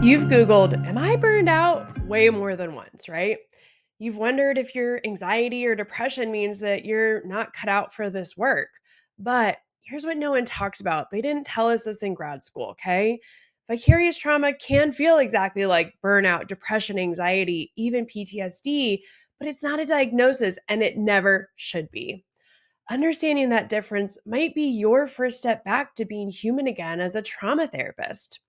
You've Googled, "Am I burned out?" way more than once, right? You've wondered if your anxiety or depression means that you're not cut out for this work. But here's what no one talks about. They didn't tell us this in grad school, okay? Vicarious trauma can feel exactly like burnout, depression, anxiety, even PTSD, but it's not a diagnosis and it never should be. Understanding that difference might be your first step back to being human again as a trauma therapist.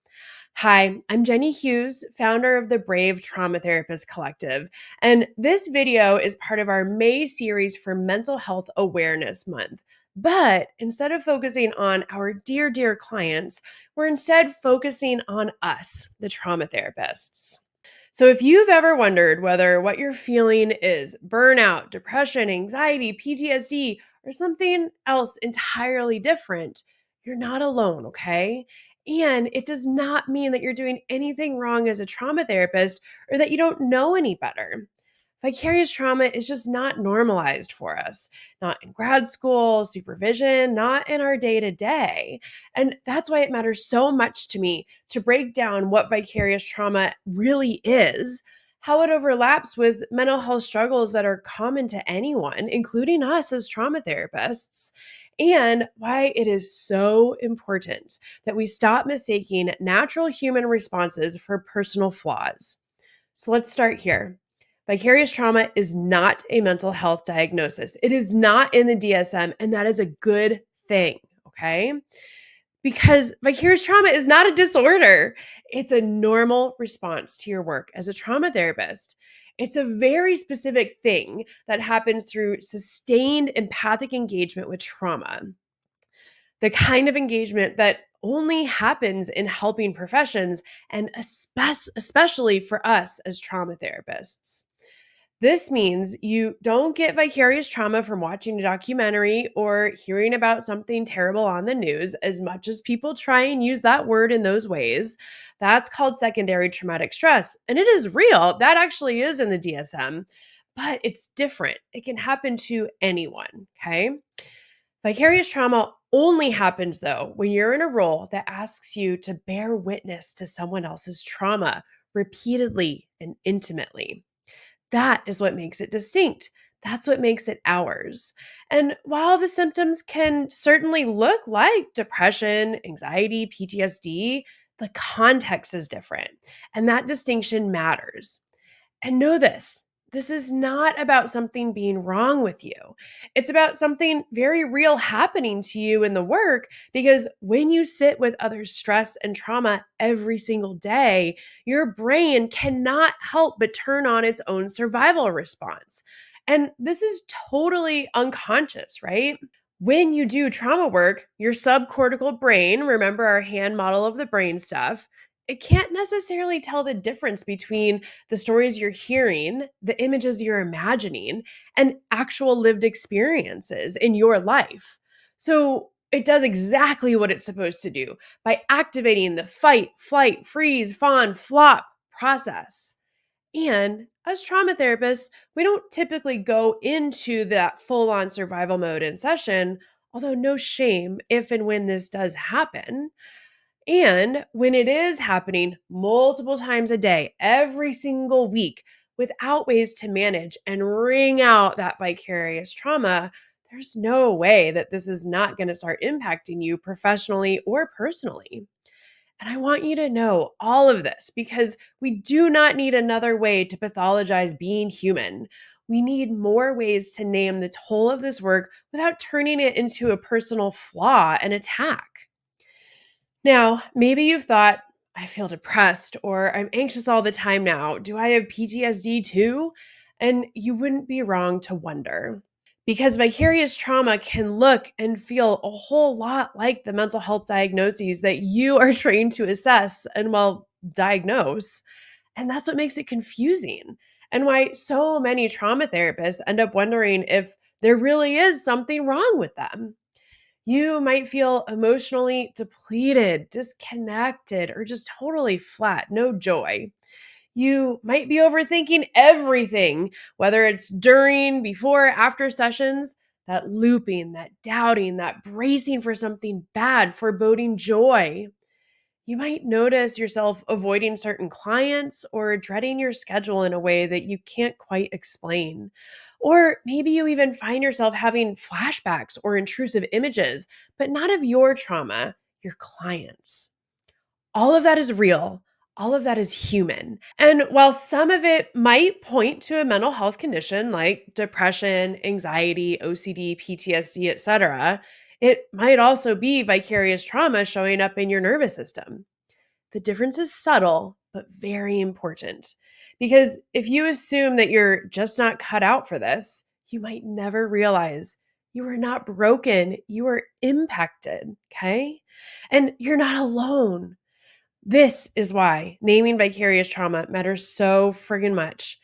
Hi, I'm Jenny Hughes, founder of the Brave Trauma Therapist Collective, and this video is part of our May series for Mental Health Awareness Month. But instead of focusing on our dear clients, we're instead focusing on us, the trauma therapists. So, if you've ever wondered whether what you're feeling is burnout, depression, anxiety, PTSD, or something else entirely different, you're not alone, okay? And it does not mean that you're doing anything wrong as a trauma therapist or that you don't know any better. Vicarious trauma is just not normalized for us, not in grad school, supervision, not in our day to day. And that's why it matters so much to me to break down what vicarious trauma really is, how it overlaps with mental health struggles that are common to anyone, including us as trauma therapists, and why it is so important that we stop mistaking natural human responses for personal flaws. So let's start here. Vicarious trauma is not a mental health diagnosis. It is not in the DSM, and that is a good thing, okay? Because vicarious trauma is not a disorder. It's a normal response to your work as a trauma therapist. It's a very specific thing that happens through sustained empathic engagement with trauma, the kind of engagement that only happens in helping professions and especially for us as trauma therapists. This means you don't get vicarious trauma from watching a documentary or hearing about something terrible on the news, as much as people try and use that word in those ways. That's called secondary traumatic stress. And it is real. That actually is in the DSM, but it's different. It can happen to anyone. Okay. Vicarious trauma only happens, though, when you're in a role that asks you to bear witness to someone else's trauma repeatedly and intimately. That is what makes it distinct. That's what makes it ours. And while the symptoms can certainly look like depression, anxiety, PTSD, the context is different. And that distinction matters. And know this is not about something being wrong with you. It's about something very real happening to you in the work because when you sit with others' stress and trauma every single day, your brain cannot help but turn on its own survival response. And this is totally unconscious, right? When you do trauma work, your subcortical brain, remember our hand model of the brain stuff, it can't necessarily tell the difference between the stories you're hearing, the images you're imagining, and actual lived experiences in your life. So it does exactly what it's supposed to do by activating the fight, flight, freeze, fawn, flop process. And as trauma therapists, we don't typically go into that full on survival mode in session, although no shame if and when this does happen. And when it is happening multiple times a day, every single week, without ways to manage and wring out that vicarious trauma, there's no way that this is not going to start impacting you professionally or personally. And I want you to know all of this because we do not need another way to pathologize being human. We need more ways to name the toll of this work without turning it into a personal flaw and attack. Now, maybe you've thought, I feel depressed or I'm anxious all the time now. Do I have PTSD too? And you wouldn't be wrong to wonder. Because vicarious trauma can look and feel a whole lot like the mental health diagnoses that you are trained to assess and, well, diagnose. And that's what makes it confusing and why so many trauma therapists end up wondering if there really is something wrong with them. You might feel emotionally depleted, disconnected, or just totally flat, no joy. You might be overthinking everything, whether it's during, before, after sessions, that looping, that doubting, that bracing for something bad, foreboding joy. You might notice yourself avoiding certain clients or dreading your schedule in a way that you can't quite explain. Or maybe you even find yourself having flashbacks or intrusive images, but not of your trauma, your clients. All of that is real. All of that is human. And while some of it might point to a mental health condition like depression, anxiety, OCD, PTSD, etc., it might also be vicarious trauma showing up in your nervous system. The difference is subtle, but very important. Because if you assume that you're just not cut out for this, you might never realize you are not broken, you are impacted. Okay. And you're not alone. This is why naming vicarious trauma matters so friggin' much.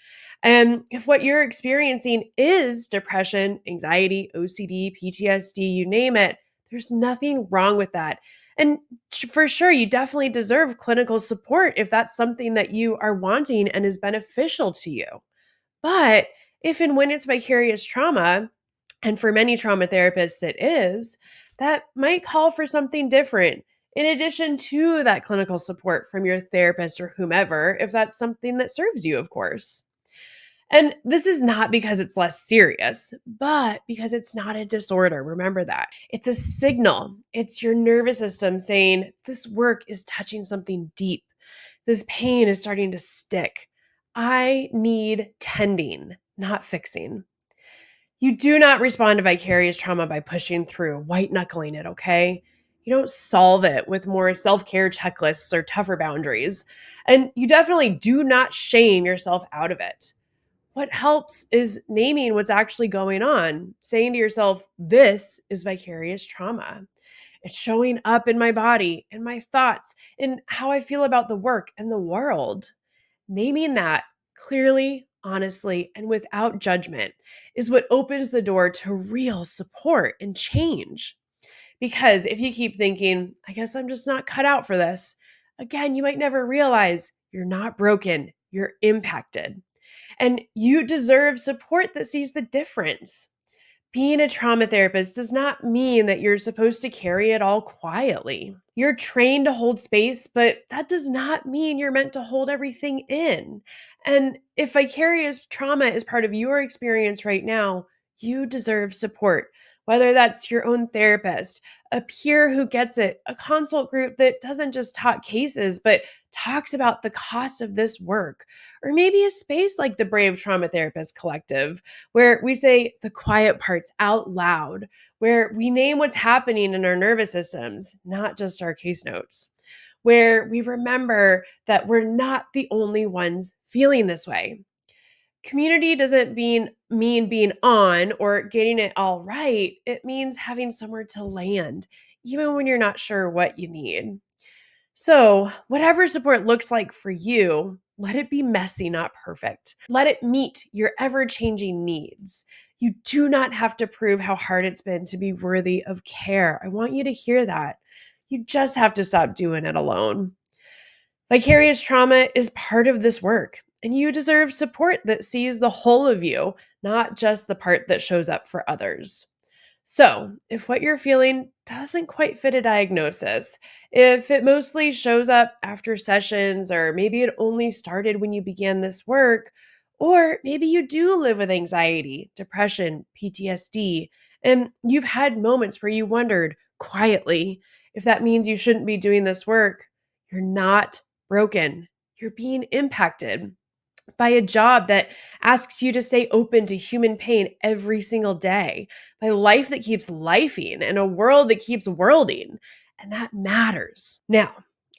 And if what you're experiencing is depression, anxiety, OCD, PTSD, you name it, there's nothing wrong with that. And for sure, you definitely deserve clinical support if that's something that you are wanting and is beneficial to you. But if and when it's vicarious trauma, and for many trauma therapists it is, that might call for something different. In addition to that clinical support from your therapist or whomever, if that's something that serves you, of course. And this is not because it's less serious, but because it's not a disorder. Remember that. It's a signal. It's your nervous system saying, this work is touching something deep. This pain is starting to stick. I need tending, not fixing. You do not respond to vicarious trauma by pushing through, white knuckling it, okay? You don't solve it with more self care checklists or tougher boundaries. And you definitely do not shame yourself out of it. What helps is naming what's actually going on, saying to yourself, this is vicarious trauma. It's showing up in my body, in my thoughts, in how I feel about the work and the world. Naming that clearly, honestly, and without judgment is what opens the door to real support and change. Because if you keep thinking, I guess I'm just not cut out for this, again, you might never realize you're not broken, you're impacted. And you deserve support that sees the difference. Being a trauma therapist does not mean that you're supposed to carry it all quietly. You're trained to hold space, but that does not mean you're meant to hold everything in. And if vicarious trauma is part of your experience right now, you deserve support, whether that's your own therapist, a peer who gets it, a consult group that doesn't just talk cases, but talks about the cost of this work, or maybe a space like the Brave Trauma Therapist Collective where we say the quiet parts out loud, where we name what's happening in our nervous systems, not just our case notes, where we remember that we're not the only ones feeling this way. Community doesn't mean being on or getting it all right. It means having somewhere to land, even when you're not sure what you need. So, whatever support looks like for you, let it be messy, not perfect. Let it meet your ever changing needs. You do not have to prove how hard it's been to be worthy of care. I want you to hear that. You just have to stop doing it alone. Vicarious trauma is part of this work, and you deserve support that sees the whole of you, not just the part that shows up for others. So, if what you're feeling doesn't quite fit a diagnosis, if it mostly shows up after sessions, or maybe it only started when you began this work, or maybe you do live with anxiety, depression, PTSD, and you've had moments where you wondered quietly if that means you shouldn't be doing this work, you're not broken. You're being impacted by a job that asks you to stay open to human pain every single day, by life that keeps lifing and a world that keeps worlding. And that matters. Now,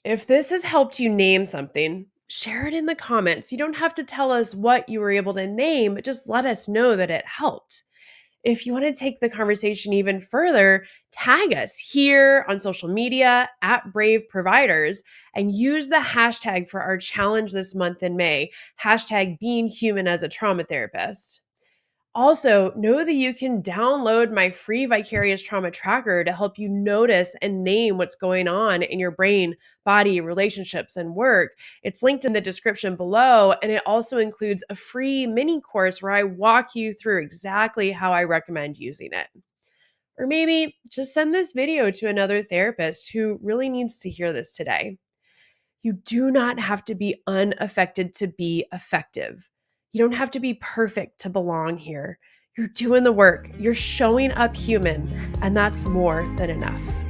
if this has helped you name something, share it in the comments. You don't have to tell us what you were able to name, but just let us know that it helped. If you want to take the conversation even further, tag us here on social media at Brave Providers and use the hashtag for our challenge this month in May, hashtag Being Human as a Trauma Therapist. Also, know that you can download my free Vicarious Trauma Tracker to help you notice and name what's going on in your brain, body, relationships, and work. It's linked in the description below, and it also includes a free mini course where I walk you through exactly how I recommend using it. Or maybe just send this video to another therapist who really needs to hear this today. You do not have to be unaffected to be effective. You don't have to be perfect to belong here. You're doing the work, you're showing up human, and that's more than enough.